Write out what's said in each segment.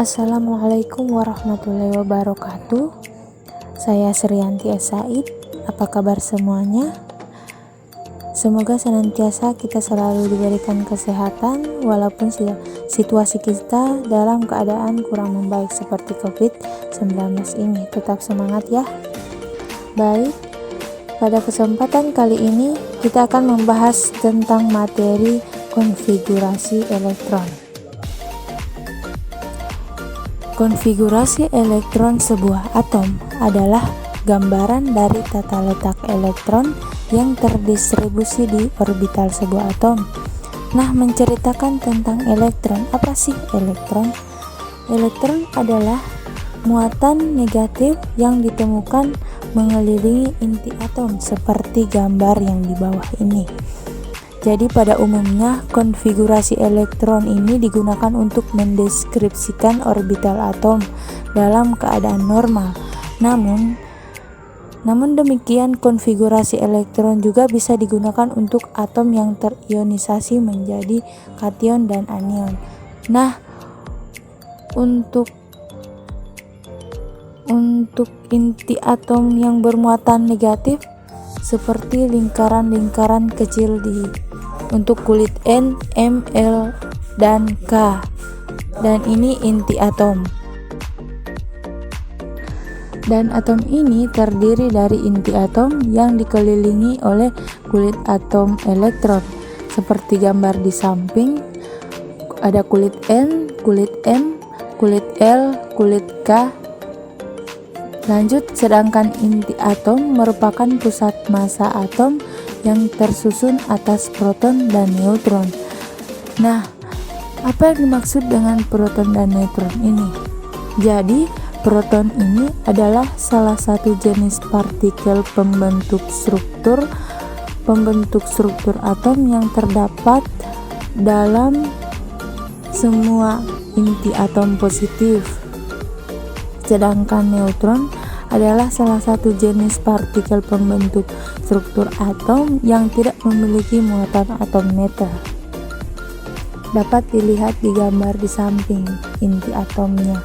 Assalamualaikum warahmatullahi wabarakatuh. Saya Sriyanti S. Said. Apa kabar semuanya? Semoga senantiasa kita selalu diberikan kesehatan walaupun situasi kita dalam keadaan kurang membaik seperti COVID-19 ini. Tetap semangat ya. Baik, pada kesempatan kali ini kita akan membahas tentang materi konfigurasi elektron. Konfigurasi elektron sebuah atom adalah gambaran dari tata letak elektron yang terdistribusi di orbital sebuah atom. Nah, menceritakan tentang elektron. Apa sih elektron? Elektron adalah muatan negatif yang ditemukan mengelilingi inti atom seperti gambar yang di bawah ini. Jadi pada umumnya konfigurasi elektron ini digunakan untuk mendeskripsikan orbital atom dalam keadaan normal. Namun demikian konfigurasi elektron juga bisa digunakan untuk atom yang terionisasi menjadi kation dan anion. Nah, untuk inti atom yang bermuatan negatif seperti lingkaran-lingkaran kecil untuk kulit N, M, L, dan K, dan ini inti atom. Dan atom ini terdiri dari inti atom yang dikelilingi oleh kulit atom elektron. Seperti gambar di samping, ada kulit N, kulit M, kulit L, kulit K. Lanjut, sedangkan inti atom merupakan pusat massa atom yang tersusun atas proton dan neutron. Nah, apa yang dimaksud dengan proton dan neutron ini? Jadi, proton ini adalah salah satu jenis partikel pembentuk struktur atom yang terdapat dalam semua inti atom positif. Sedangkan neutron adalah salah satu jenis partikel pembentuk struktur atom yang tidak memiliki muatan atom neter. Dapat dilihat di gambar di samping inti atomnya.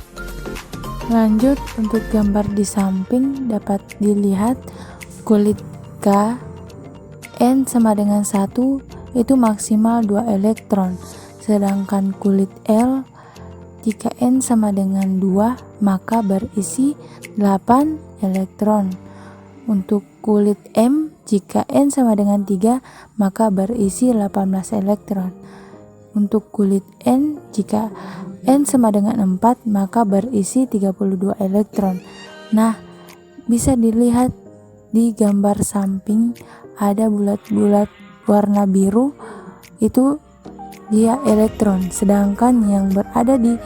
Lanjut, untuk gambar di samping dapat dilihat kulit K, N sama dengan 1 itu maksimal 2 elektron. Sedangkan kulit L, jika N sama dengan 2 maka berisi 8 elektron. Untuk kulit M, jika N sama dengan 3 maka berisi 18 elektron. Untuk kulit N, jika N sama dengan 4 maka berisi 32 elektron. Nah, bisa dilihat di gambar samping ada bulat-bulat warna biru, itu dia elektron, sedangkan yang berada di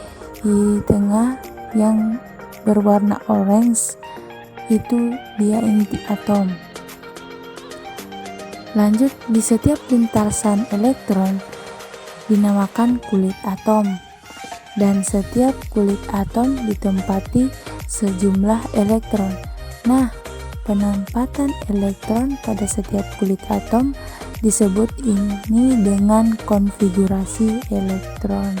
tengah yang berwarna orange itu dia inti atom. Lanjut, di setiap lintasan elektron dinamakan kulit atom, dan setiap kulit atom ditempati sejumlah elektron. Nah, penempatan elektron pada setiap kulit atom disebut ini dengan konfigurasi elektron.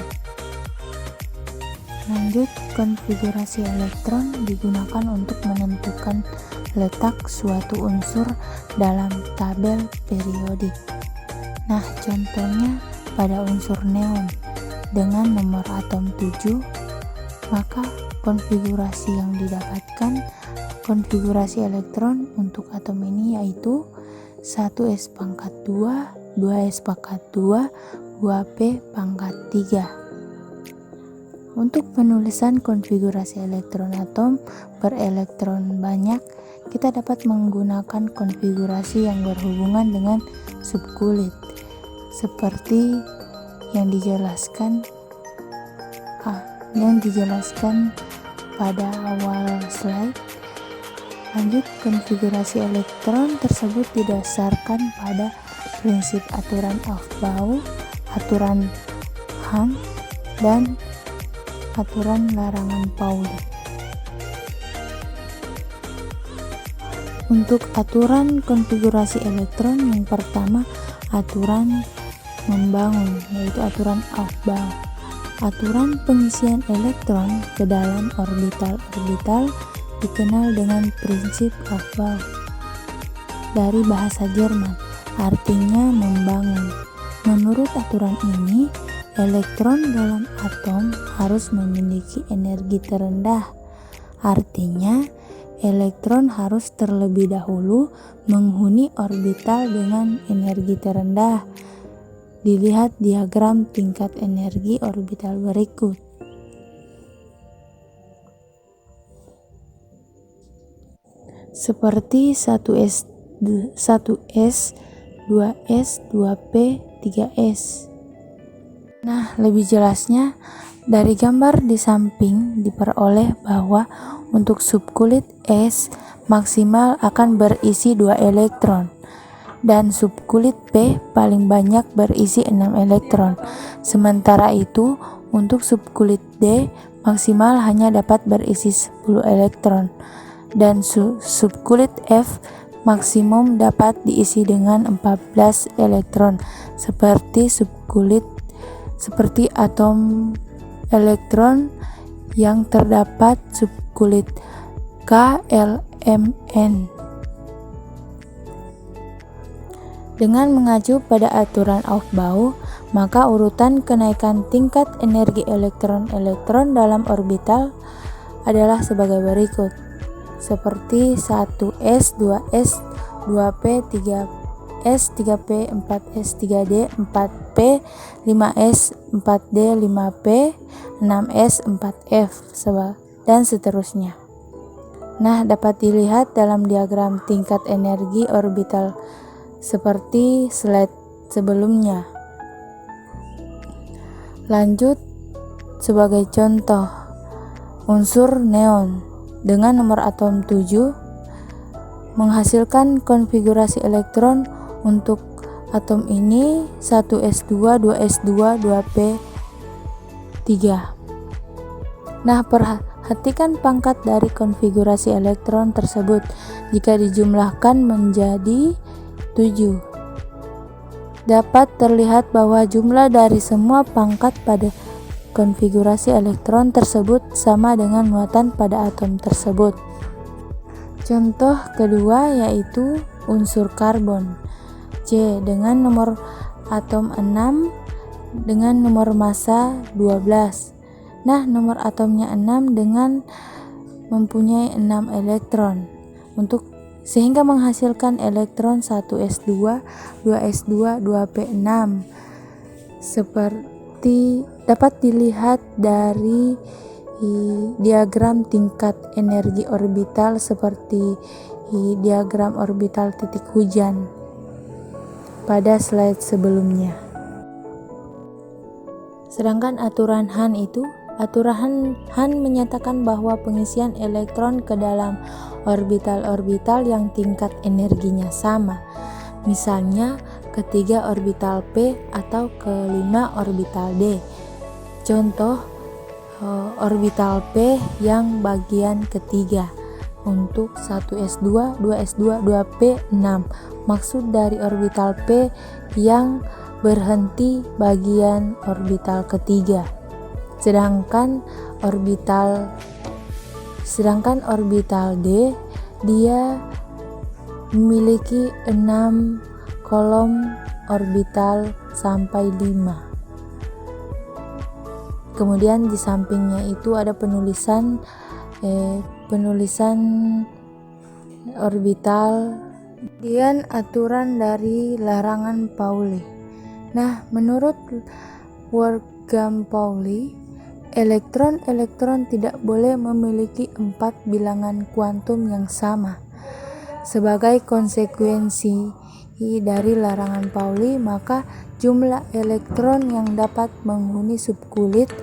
Lanjut, konfigurasi elektron digunakan untuk menentukan letak suatu unsur dalam tabel periodik. Nah, contohnya pada unsur neon dengan nomor atom 7, maka konfigurasi yang didapatkan konfigurasi elektron untuk atom ini yaitu 1s²2, 2s²2, 2p⁻3. Untuk penulisan konfigurasi elektron atom berelektron banyak, kita dapat menggunakan konfigurasi yang berhubungan dengan subkulit seperti yang dijelaskan pada awal slide. Lanjut, konfigurasi elektron tersebut didasarkan pada prinsip aturan Aufbau, aturan Hahn, dan aturan larangan Pauli. Untuk aturan konfigurasi elektron, yang pertama aturan membangun, yaitu aturan Aufbau. Aturan pengisian elektron ke dalam orbital-orbital dikenal dengan prinsip Aufbau dari bahasa Jerman, artinya membangun. Menurut aturan ini, elektron dalam atom harus memiliki energi terendah. Artinya, elektron harus terlebih dahulu menghuni orbital dengan energi terendah. Dilihat diagram tingkat energi orbital berikut. Seperti 1s, 2s, 2p, 3s. Nah, lebih jelasnya dari gambar di samping diperoleh bahwa untuk subkulit S maksimal akan berisi 2 elektron. Dan subkulit P paling banyak berisi 6 elektron. Sementara itu, untuk subkulit D maksimal hanya dapat berisi 10 elektron. Dan subkulit F maksimum dapat diisi dengan 14 elektron, seperti atom elektron yang terdapat subkulit K, L, M, N. Dengan mengacu pada aturan Aufbau, maka urutan kenaikan tingkat energi elektron dalam orbital adalah sebagai berikut. Seperti 1s, 2s, 2p, 3s, 3p, 4s, 3d, 4p, 5s, 4d, 5p, 6s, 4f, dan seterusnya. Nah, dapat dilihat dalam diagram tingkat energi orbital seperti slide sebelumnya. Lanjut, sebagai contoh, unsur neon dengan nomor atom 7 menghasilkan konfigurasi elektron untuk atom ini 1s2, 2s2, 2p3. Nah, perhatikan pangkat dari konfigurasi elektron tersebut jika dijumlahkan menjadi 7. Dapat terlihat bahwa jumlah dari semua pangkat pada konfigurasi elektron tersebut sama dengan muatan pada atom tersebut. Contoh kedua yaitu unsur karbon C dengan nomor atom 6 dengan nomor massa 12. Nah, nomor atomnya 6 dengan mempunyai 6 elektron sehingga menghasilkan elektron 1s2, 2s2, 2p6. Seperti dapat dilihat dari diagram tingkat energi orbital seperti diagram orbital titik hujan pada slide sebelumnya. Sedangkan aturan Aturan Hahn menyatakan bahwa pengisian elektron ke dalam orbital-orbital yang tingkat energinya sama, misalnya ketiga orbital P atau kelima orbital D. Contoh orbital P yang bagian ketiga untuk 1s2, 2s2, 2p6. Maksud dari orbital P yang berhenti bagian orbital ketiga. Sedangkan orbital D dia memiliki 6 kolom orbital sampai 5. Kemudian di sampingnya itu ada penulisan orbital. Kemudian aturan dari larangan Pauli. Nah, menurut Wolfgang Pauli, elektron tidak boleh memiliki 4 bilangan kuantum yang sama. Sebagai konsekuensi dari larangan Pauli, maka jumlah elektron yang dapat menghuni subkulit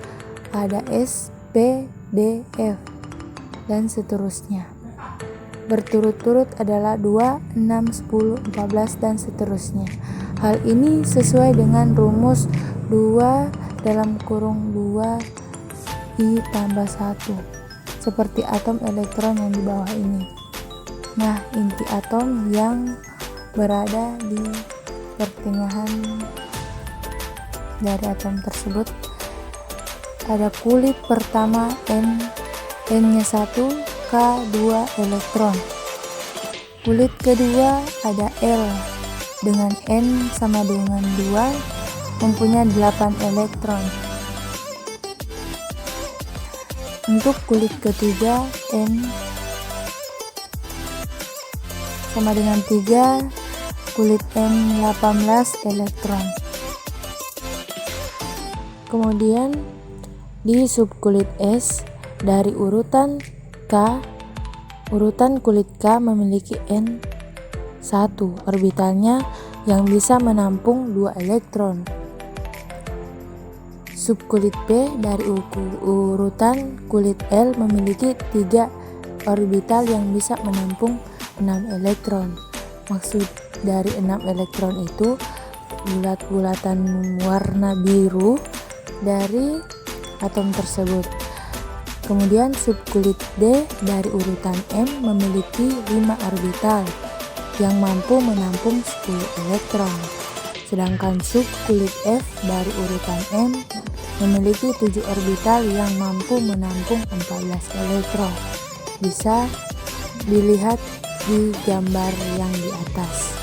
pada S, P, D, F, dan seterusnya. Berturut-turut adalah 2, 6, 10, 14, dan seterusnya. Hal ini sesuai dengan rumus 2 I tambah 1 seperti atom elektron yang di bawah ini. Nah, inti atom yang berada di pertengahan dari atom tersebut ada kulit pertama N-nya 1, K 2 elektron. Kulit kedua ada L dengan N sama dengan 2 mempunyai 8 elektron. Untuk kulit ketiga N sama dengan 3, kulit N 18 elektron. Kemudian di subkulit S dari urutan K, urutan kulit K memiliki N1 orbitalnya yang bisa menampung 2 elektron. Subkulit B dari urutan kulit L memiliki 3 orbital yang bisa menampung 6 elektron. Maksud dari 6 elektron itu bulat-bulatan warna biru dari atom tersebut. Kemudian subkulit D dari urutan M memiliki 5 orbital yang mampu menampung 10 elektron. Sedangkan subkulit F dari urutan M memiliki 7 orbital yang mampu menampung 14 elektron. Bisa dilihat di gambar yang di atas.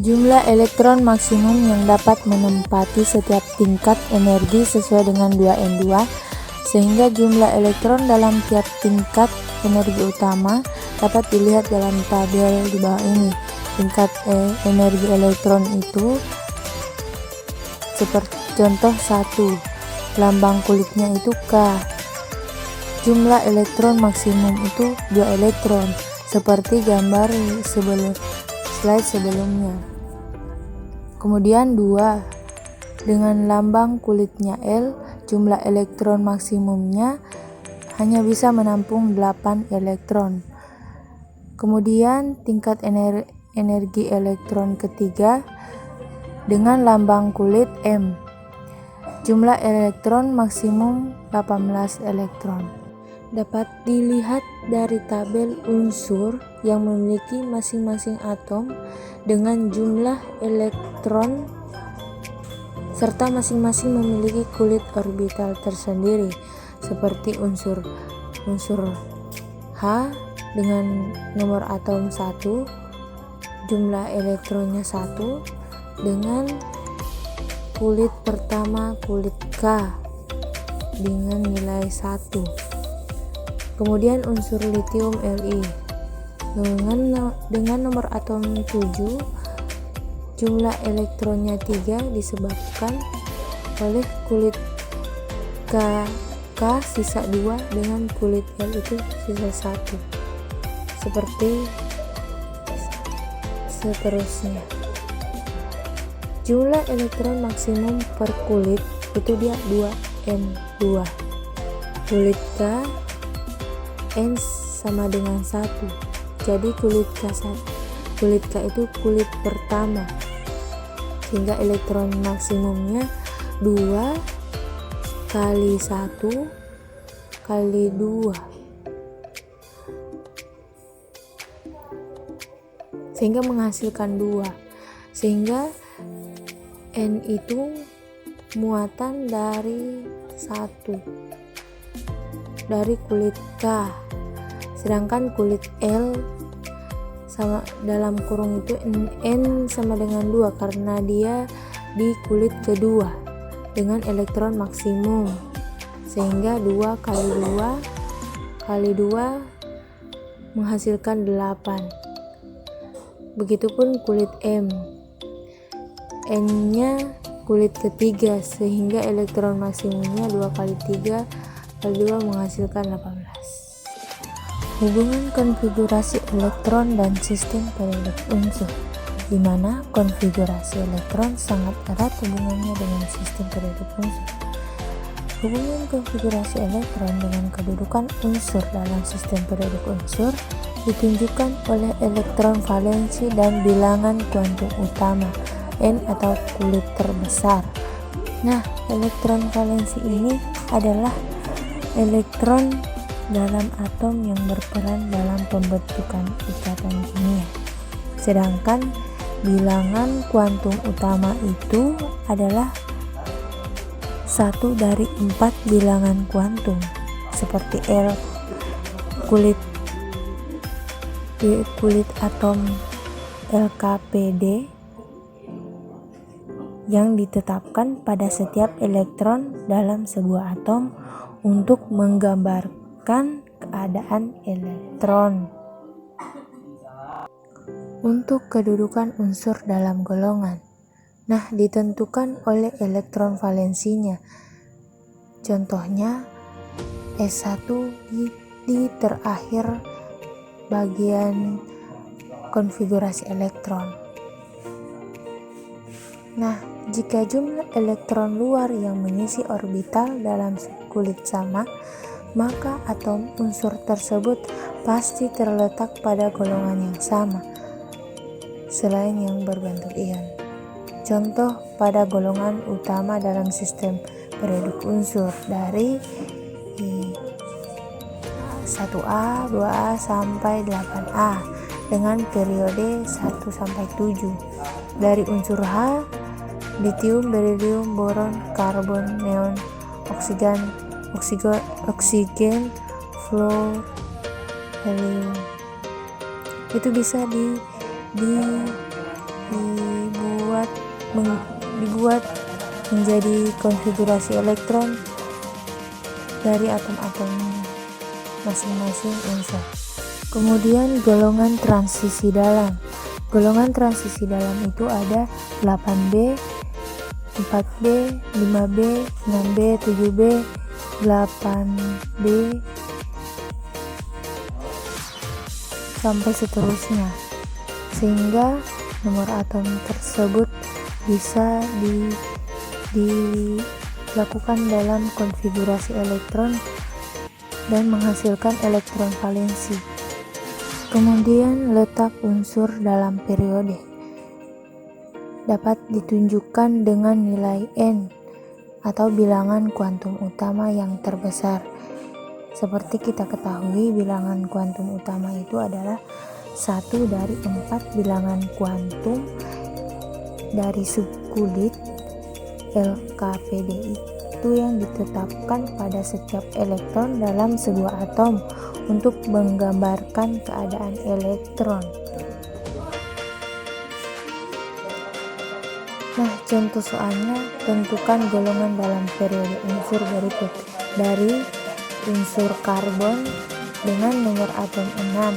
Jumlah elektron maksimum yang dapat menempati setiap tingkat energi sesuai dengan 2N2, sehingga jumlah elektron dalam tiap tingkat energi utama dapat dilihat dalam tabel di bawah ini. Tingkat energi elektron itu seperti contoh 1, lambang kulitnya itu K. Jumlah elektron maksimum itu 2 elektron, seperti gambar slide sebelumnya. Kemudian 2, dengan lambang kulitnya L, jumlah elektron maksimumnya hanya bisa menampung 8 elektron. Kemudian tingkat energi elektron ketiga dengan lambang kulit M, jumlah elektron maksimum 18 elektron. Dapat dilihat dari tabel unsur yang memiliki masing-masing atom dengan jumlah elektron serta masing-masing memiliki kulit orbital tersendiri, seperti unsur H dengan nomor atom 1, jumlah elektronnya 1, dengan kulit pertama kulit K dengan nilai 1. Kemudian unsur litium Li dengan nomor atom 7, jumlah elektronnya 3 disebabkan oleh kulit K sisa 2 dengan kulit L itu sisa 1, seperti seterusnya. Jumlah elektron maksimum per kulit itu dia 2N2. Kulit K N sama dengan 1, jadi kulit K itu kulit pertama, sehingga elektron maksimumnya 2 kali 1 kali 2, sehingga menghasilkan 2, sehingga N itu muatan dari 1 dari kulit K. Sedangkan kulit L sama dalam kurung itu N sama dengan 2 karena dia di kulit kedua dengan elektron maksimum, sehingga 2 kali 2 kali 2 menghasilkan 8. Begitupun kulit M, N-nya kulit ketiga, sehingga elektron maksimumnya 2 kali 3 kali 2 menghasilkan 18. Hubungan konfigurasi elektron dan sistem periodik unsur, di mana konfigurasi elektron sangat erat hubungannya dengan sistem periodik unsur. Hubungan konfigurasi elektron dengan kedudukan unsur dalam sistem periodik unsur ditunjukkan oleh elektron valensi dan bilangan kuantum utama N atau kulit terbesar. Nah, elektron valensi ini adalah elektron dalam atom yang berperan dalam pembentukan ikatan kimia. Sedangkan bilangan kuantum utama itu adalah satu dari 4 bilangan kuantum seperti kulit atom LKPD yang ditetapkan pada setiap elektron dalam sebuah atom untuk menggambarkan keadaan elektron. Untuk kedudukan unsur dalam golongan, ditentukan oleh elektron valensinya. Contohnya S1 di terakhir bagian konfigurasi elektron. Jika jumlah elektron luar yang mengisi orbital dalam subkulit sama, maka atom unsur tersebut pasti terletak pada golongan yang sama, selain yang berbentuk ion. Contoh pada golongan utama dalam sistem periodik unsur dari 1A, 2A sampai 8A dengan periode 1-7. Dari unsur H, litium, beridium, boron, karbon, neon, oksigen, fluor, helium. Itu bisa dibuat menjadi konfigurasi elektron dari atom-atom masing-masing unsur. Kemudian golongan transisi dalam. Golongan transisi dalam itu ada 8B, 4B, 5B, 6B, 7B, 8B, sampai seterusnya, sehingga nomor atom tersebut bisa dilakukan dalam konfigurasi elektron dan menghasilkan elektron valensi. Kemudian letak unsur dalam periode dapat ditunjukkan dengan nilai n atau bilangan kuantum utama yang terbesar. Seperti kita ketahui, bilangan kuantum utama itu adalah 1 dari 4 bilangan kuantum dari subkulit LKPD itu yang ditetapkan pada setiap elektron dalam sebuah atom untuk menggambarkan keadaan elektron. Contoh soalnya, tentukan golongan dalam periode unsur berikut. Dari unsur karbon dengan nomor atom 6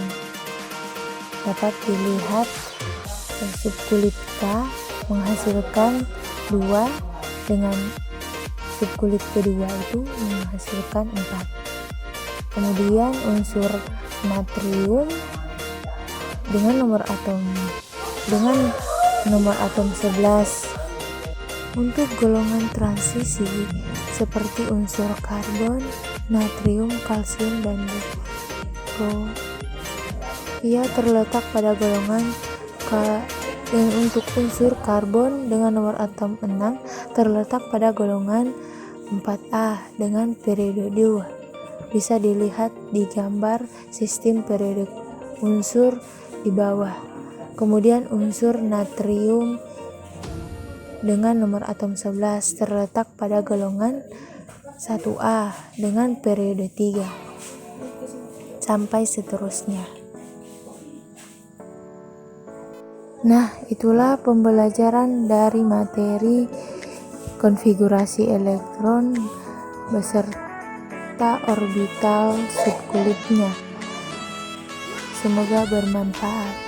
dapat dilihat subkulit K menghasilkan 2 dengan subkulit kedua itu menghasilkan 4. Kemudian unsur natrium dengan nomor atom 11. Untuk golongan transisi seperti unsur karbon, natrium, kalsium, dan boro, ia terletak pada golongan dan untuk unsur karbon dengan nomor atom 6 terletak pada golongan 4A dengan periode 2. Bisa dilihat di gambar sistem periodik unsur di bawah. Kemudian unsur natrium dengan nomor atom 11 terletak pada golongan 1A dengan periode 3 sampai seterusnya. Itulah pembelajaran dari materi konfigurasi elektron beserta orbital subkulitnya. Semoga bermanfaat.